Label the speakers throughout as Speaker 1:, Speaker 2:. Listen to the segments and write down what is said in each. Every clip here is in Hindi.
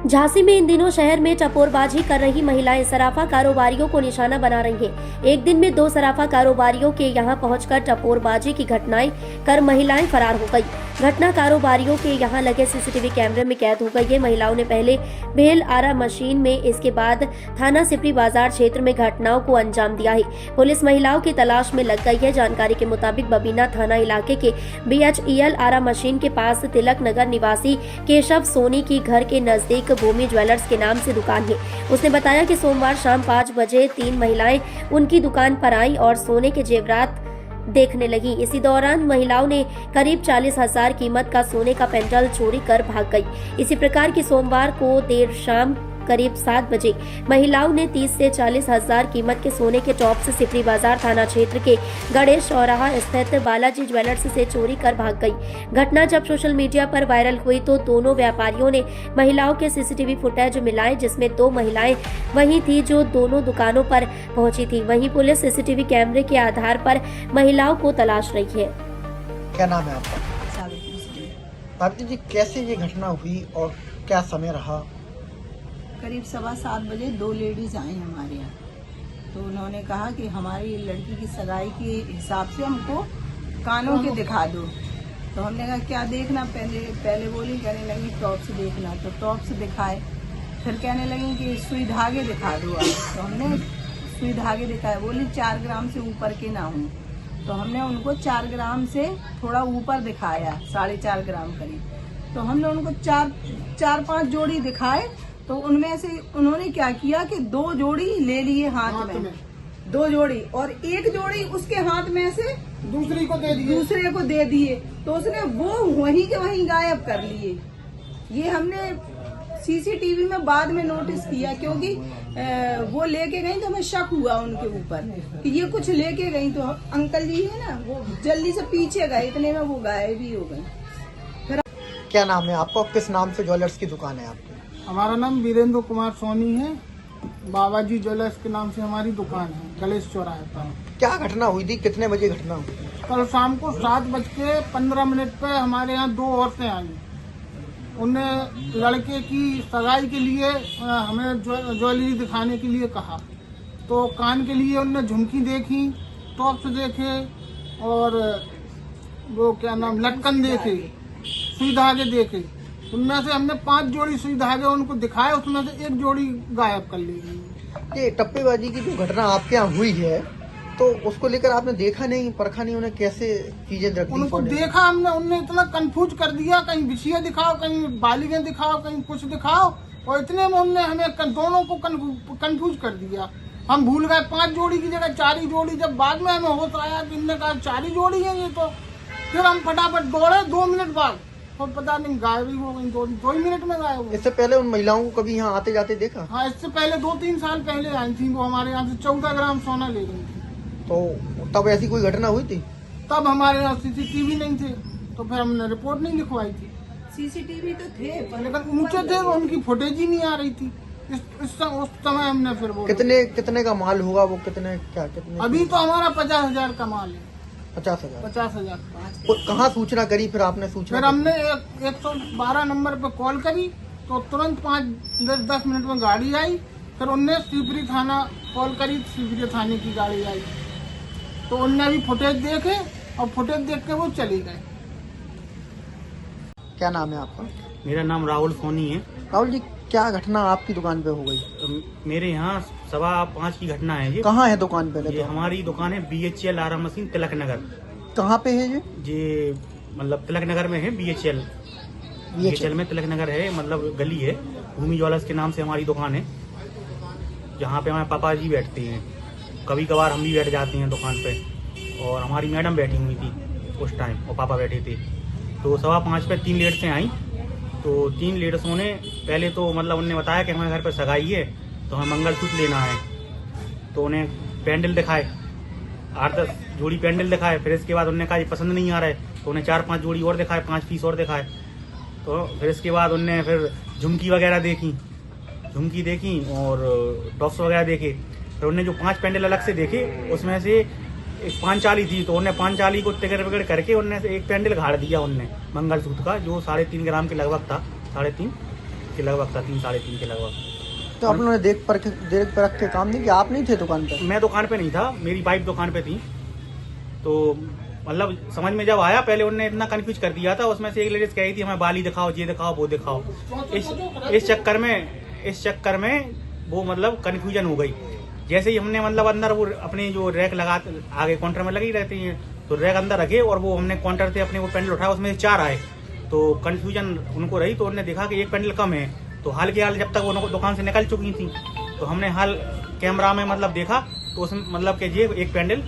Speaker 1: झांसी में इन दिनों शहर में टपोरबाजी कर रही महिलाएं सराफा कारोबारियों को निशाना बना रही हैं। एक दिन में 2 सराफा कारोबारियों के यहां पहुंचकर टपोरबाजी की घटनाएं कर महिलाएं फरार हो गई। घटना कारोबारियों के यहां लगे सीसीटीवी कैमरे में कैद हो गई है। महिलाओं ने पहले भेल आरा मशीन में, इसके बाद थाना सिपरी बाजार क्षेत्र में घटनाओं को अंजाम दिया है। पुलिस महिलाओं की तलाश में लग गई है। जानकारी के मुताबिक बबीना थाना इलाके के BHEL आरा मशीन के पास तिलक नगर निवासी केशव सोनी की घर के नजदीक भूमि ज्वेलर्स के नाम से दुकान है। उसने बताया कि सोमवार शाम 5 बजे 3 महिलाएं उनकी दुकान पर आई और सोने के जेवरात देखने लगी। इसी दौरान महिलाओं ने करीब 40,000 कीमत का सोने का पेंडल चोरी कर भाग गई। इसी प्रकार की सोमवार को देर शाम करीब 7 बजे महिलाओं ने 30 से 40,000 कीमत के सोने के टॉप्स सिपरी बाजार थाना क्षेत्र के गणेश चौराहा स्थित बालाजी ज्वेलर्स से चोरी कर भाग गई। घटना जब सोशल मीडिया पर वायरल हुई तो दोनों व्यापारियों ने महिलाओं के सीसीटीवी फुटेज मिलाए, जिसमें 2 महिलाएं वही थी जो दोनों दुकानों पर पहुंची थी। वहीं पुलिस सीसीटीवी कैमरे के आधार पर महिलाओं को तलाश रही है।
Speaker 2: क्या नाम है आपका? सावित्री जी, कैसे ये घटना हुई और क्या समय रहा?
Speaker 3: करीब 7:15 बजे 2 लेडीज आई हमारे यहाँ। तो उन्होंने कहा कि हमारी लड़की की सगाई के हिसाब से हमको कानों के दिखा दो। तो हमने कहा क्या देखना, पहले बोली, कहने लगी टॉप्स देखना। तो टॉप्स दिखाए, फिर कहने लगी कि सुई धागे दिखा दो आप। तो हमने सुई धागे दिखाए, बोली 4 ग्राम से ऊपर के ना हो। तो हमने उनको 4 ग्राम से थोड़ा ऊपर दिखाया, 4.5 ग्राम करीब। तो हमने उनको 4-5 जोड़ी दिखाए। तो उनमें से उन्होंने क्या किया कि 2 जोड़ी ले लिए हाथ में, 2 जोड़ी, और 1 जोड़ी उसके हाथ में से दूसरे को दे दिए। तो उसने वो वहीं के वहीं गायब कर लिए। ये हमने सीसीटीवी में बाद में नोटिस किया, क्योंकि वो लेके गई तो हमें शक हुआ उनके ऊपर कि ये कुछ लेके गई। तो अंकल जी है ना, वो जल्दी से पीछे गए, इतने में वो गायब ही हो गई।
Speaker 2: क्या नाम है आपका? किस नाम से ज्वेलर्स की दुकान है आपकी?
Speaker 4: हमारा नाम वीरेंद्र कुमार सोनी है। बाबाजी ज्वेलर्स के नाम से हमारी दुकान है, गणेश चौराहे पर।
Speaker 2: क्या घटना हुई थी? कितने बजे घटना हुई?
Speaker 4: कल शाम को 7:15 पे हमारे यहाँ 2 औरतें आई। उन्हें लड़के की सगाई के लिए हमें ज्वेलरी दिखाने के लिए कहा। तो कान के लिए उनने झुमकी देखी, टॉप्स देखे और वो क्या नाम लटकन देखे, सुई धागे देखे। उनमें से हमने 5 जोड़ी सुई धागे उनको दिखाए, उसमें से 1 जोड़ी गायब कर ली गई।
Speaker 2: ये टप्पेबाजी की जो घटना आपके यहाँ हुई है, तो उसको लेकर आपने देखा नहीं, परखा नहीं, उन्हें कैसे चीजें रखी?
Speaker 4: उनको देखा हमने, उनने इतना कंफ्यूज कर दिया, कहीं बिछिया दिखाओ, कहीं बालिगें दिखाओ, कहीं कुछ दिखाओ, और इतने में उनने हमें दोनों को कंफ्यूज कर दिया। हम भूल गए 5 जोड़ी की जगह 4 ही जोड़ी। जब बाद में हमें होश आया कि इनने कहा 4 ही जोड़ी है ये, तो फिर हम फटाफट दौड़े। 2 मिनट बाद और पता नहीं गायब ही हो गई, 2 ही मिनट में गायब हो।
Speaker 2: इससे पहले उन महिलाओं को कभी यहाँ आते जाते देखा?
Speaker 4: हाँ, इससे पहले 2-3 साल पहले आई थी। वो हमारे यहाँ से 14 ग्राम सोना ले गई थी।
Speaker 2: तो तब ऐसी कोई घटना हुई थी?
Speaker 4: तब हमारे यहाँ सीसीटीवी नहीं थे, तो फिर हमने रिपोर्ट नहीं लिखवाई थी।
Speaker 3: सीसीटीवी तो थे,
Speaker 4: लेकिन ऊंचे थे, उनकी फुटेज ही नहीं आ रही थी। उस समय हमने फिर वो
Speaker 2: कितने का माल होगा वो? कितने?
Speaker 4: अभी तो हमारा 50,000 का माल है।
Speaker 2: 50,000।
Speaker 4: 50,000।
Speaker 2: कहाँ सूचना करी फिर आपने?
Speaker 4: फिर हमने 112 नंबर पे कॉल करी, तो तुरंत 5-10 मिनट में गाड़ी आई। फिर उनने सिपरी थाना कॉल करी, सिपरी थाने की गाड़ी आई। तो उनने भी फुटेज देखे और फुटेज देख के वो चले गए।
Speaker 2: क्या नाम है आपका?
Speaker 5: मेरा नाम राहुल सोनी है।
Speaker 2: राहुल जी, क्या घटना आपकी दुकान पे हो गई?
Speaker 5: तो मेरे यहाँ 5:15 की घटना है। ये
Speaker 2: कहाँ है दुकान पे?
Speaker 5: ये हमारी दुकान है BHEL आरा मशीन, तिलक नगर।
Speaker 2: कहाँ पे है
Speaker 5: ये मतलब तिलक नगर में है। BHEL में तिलक नगर है, मतलब गली है। भूमि ज्वेलर्स के नाम से हमारी दुकान है, जहाँ पे हमारे पापा जी बैठते हैं। कभी कभार हम भी बैठ जाते हैं दुकान पे, और हमारी मैडम बैठी हुई थी उस टाइम, और पापा बैठे थे। तो 5:15 पे 3 लेडीसें आई। तो 3 लेडीसों ने पहले तो मतलब उन्हें बताया कि हमारे घर पर सगाई है, तो हमें मंगलसूत्र लेना है। तो उन्हें पेंडल दिखाए, 8-10 जोड़ी पेंडल दिखाए। फिर इसके बाद उन्होंने कहा ये पसंद नहीं आ रहा है, तो उन्हें 4-5 जोड़ी और दिखाए, 5 पीस और दिखाए। तो फिर इसके बाद उनने फिर झुमकी वगैरह देखी और टॉप्स वगैरह देखे। फिर उन्होंने जो 5 पेंडल अलग से देखे, उसमें से एक 5 को उन्होंने 5 को टिकट करके उन्होंने एक पेंडल गाड़ दिया उनने मंगलसूत्र का, जो 3.5 ग्राम के लगभग था, 3.5। के लगभग था, 3 साढ़े 3 के लगभग।
Speaker 2: तो आप लोगों ने देख परख के काम नहीं किया? आप नहीं थे दुकान पर?
Speaker 5: मैं दुकान पे नहीं था, मेरी वाइफ दुकान पे थी। तो मतलब समझ में जब आया, पहले उन्होंने इतना कंफ्यूज कर दिया था। उसमें से एक लेडीज कह रही थी हमें बाली दिखाओ, ये दिखाओ, वो दिखाओ। इस चक्कर में वो मतलब कंफ्यूजन हो गई। जैसे ही हमने मतलब अंदर वो अपने जो रैक लगा आगे काउंटर में लगी रहती है, तो रैक अंदर रखे और वो हमने काउंटर से अपने वो पेंडल उठाया, उसमें 4 आए। तो कंफ्यूजन उनको रही, तो उन्होंने देखा कि एक पेंडल कम है। तो हाल के हाल जब तक वो दुकान से निकल चुकी थी, तो हमने हाल कैमरा में मतलब देखा, तो उसमें मतलब कि ये एक पेंडल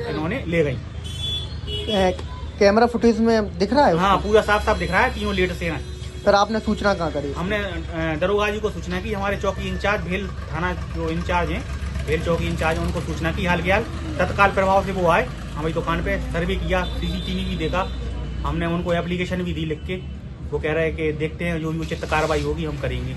Speaker 5: इन्होंने ले गई।
Speaker 2: कैमरा फुटेज में दिख रहा है?
Speaker 5: हाँ, पूरा साफ साफ दिख रहा है, तीनों लेट से हैं।
Speaker 2: फिर आपने सूचना कहाँ करी?
Speaker 5: हमने दरोगा जी को सूचना की, हमारे चौकी इंचार्ज भेल थाना जो इंचार्ज हैं, भेल चौकी इंचार्ज, उनको सूचना की। हाल फिलहाल तत्काल प्रभाव से वो आए, हमारी दुकान पे सर्वे किया, CCTV भी देखा, हमने उनको एप्लीकेशन भी दी लिख के। वो कह रहे हैं कि देखते हैं, जो भी उचित कार्रवाई होगी हम करेंगे।